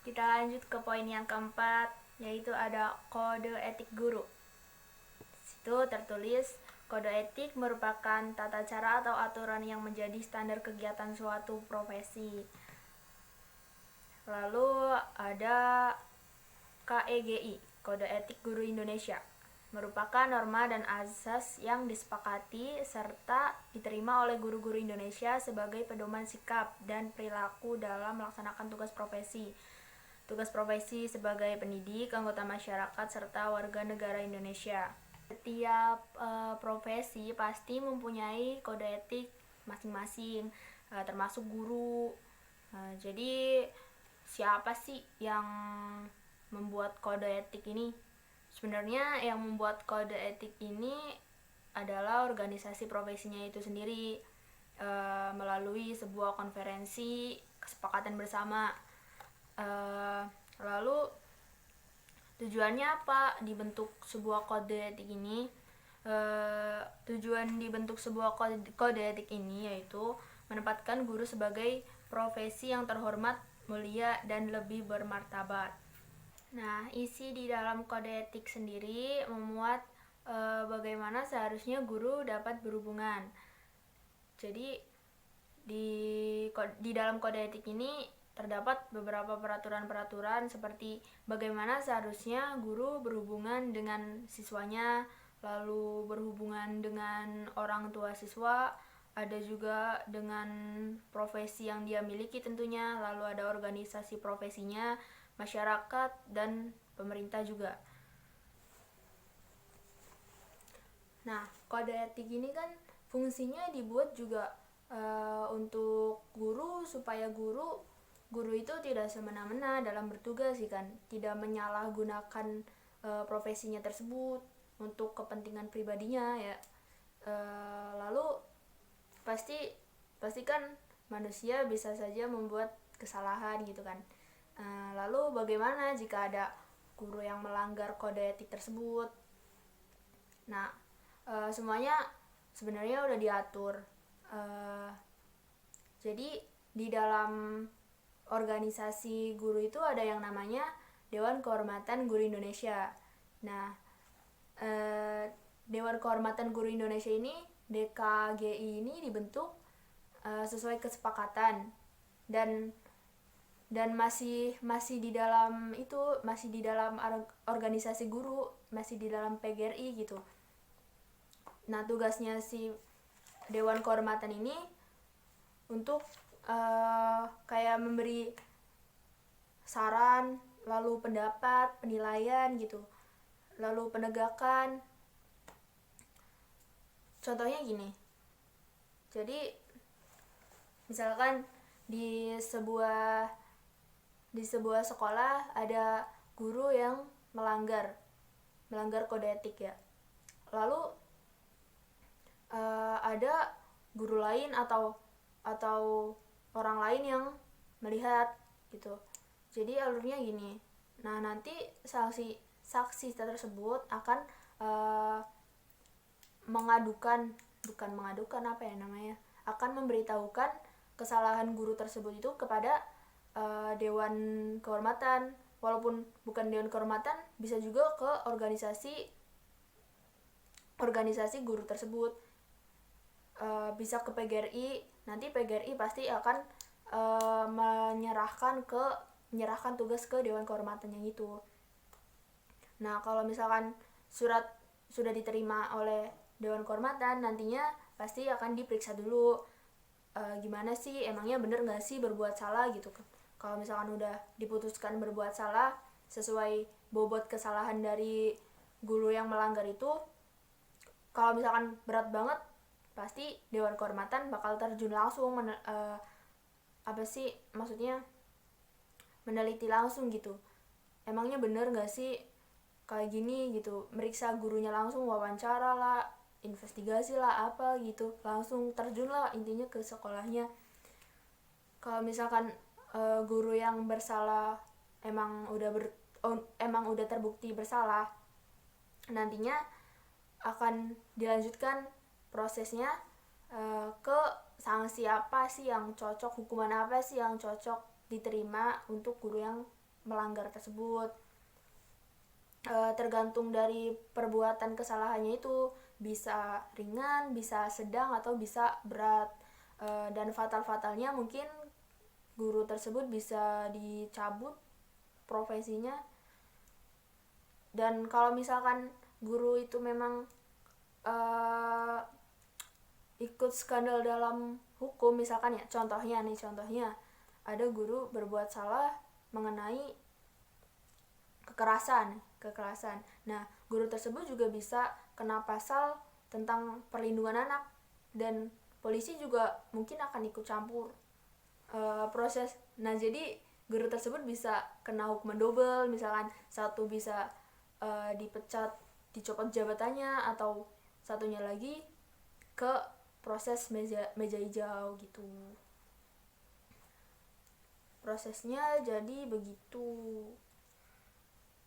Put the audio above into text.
Kita lanjut ke poin yang keempat, yaitu ada kode etik guru. Situ tertulis, kode etik merupakan tata cara atau aturan yang menjadi standar kegiatan suatu profesi. Lalu ada KEGI, Kode Etik Guru Indonesia, merupakan norma dan asas yang disepakati serta diterima oleh guru-guru Indonesia sebagai pedoman sikap dan perilaku dalam melaksanakan tugas profesi. Tugas profesi sebagai pendidik, anggota masyarakat, serta warga negara Indonesia. Setiap profesi pasti mempunyai kode etik masing-masing, termasuk guru. Jadi siapa sih yang membuat kode etik ini? Sebenarnya yang membuat kode etik ini adalah organisasi profesinya itu sendiri, melalui sebuah konferensi kesepakatan bersama. Lalu tujuannya apa dibentuk sebuah kode etik ini? Tujuan dibentuk sebuah kode etik ini yaitu menempatkan guru sebagai profesi yang terhormat, mulia, dan lebih bermartabat. Nah, isi di dalam kode etik sendiri memuat bagaimana seharusnya guru dapat berhubungan. Jadi di dalam kode etik ini terdapat beberapa peraturan-peraturan seperti bagaimana seharusnya guru berhubungan dengan siswanya, lalu berhubungan dengan orang tua siswa, ada juga dengan profesi yang dia miliki tentunya, lalu ada organisasi profesinya, masyarakat, dan pemerintah juga. Nah, kode etik ini kan fungsinya dibuat juga untuk guru, supaya guru itu tidak semena-mena dalam bertugas sih kan, tidak menyalahgunakan profesinya tersebut untuk kepentingan pribadinya ya. Lalu pasti kan manusia bisa saja membuat kesalahan gitu kan. Lalu bagaimana jika ada guru yang melanggar kode etik tersebut? Nah, semuanya sebenarnya udah diatur. Jadi di dalam organisasi guru itu ada yang namanya Dewan Kehormatan Guru Indonesia. Nah, Dewan Kehormatan Guru Indonesia ini, DKGI ini dibentuk sesuai kesepakatan dan masih di dalam itu, masih di dalam organisasi guru, masih di dalam PGRI gitu. Nah, tugasnya si Dewan Kehormatan ini untuk kayak memberi saran, lalu pendapat, penilaian gitu, lalu penegakan. Contohnya gini, jadi misalkan di sebuah sekolah ada guru yang melanggar kode etik ya. Lalu ada guru lain atau orang lain yang melihat gitu. Jadi alurnya gini. Nah, nanti saksi tersebut akan akan memberitahukan kesalahan guru tersebut itu kepada Dewan Kehormatan. Walaupun bukan Dewan Kehormatan, bisa juga ke organisasi guru tersebut, bisa ke PGRI. Nanti PGRI pasti akan menyerahkan tugas ke Dewan Kehormatan yang itu. Nah, kalau misalkan surat sudah diterima oleh Dewan Kehormatan, nantinya pasti akan diperiksa dulu, gimana sih, emangnya bener gak sih berbuat salah gitu kan. Kalau misalkan udah diputuskan berbuat salah sesuai bobot kesalahan dari guru yang melanggar itu, kalau misalkan berat banget, pasti Dewan Kehormatan bakal terjun langsung meneliti langsung gitu, emangnya bener gak sih kayak gini gitu, meriksa gurunya langsung, wawancara lah, investigasi lah, apa gitu, langsung terjun lah intinya ke sekolahnya. Kalau misalkan guru yang bersalah emang udah terbukti bersalah, nantinya akan dilanjutkan prosesnya ke sanksi apa sih yang cocok, hukuman apa sih yang cocok diterima untuk guru yang melanggar tersebut. Tergantung dari perbuatan kesalahannya itu, bisa ringan, bisa sedang, atau bisa berat. Dan fatal-fatalnya mungkin guru tersebut bisa dicabut profesinya. Dan kalau misalkan guru itu memang ikut skandal dalam hukum, misalkan ya, contohnya ada guru berbuat salah mengenai kekerasan. Nah, guru tersebut juga bisa kena pasal tentang perlindungan anak, dan polisi juga mungkin akan ikut campur proses. Nah, jadi guru tersebut bisa kena hukuman double, misalkan satu bisa dipecat, dicopot jabatannya, atau satunya lagi ke proses meja hijau gitu. Prosesnya jadi begitu.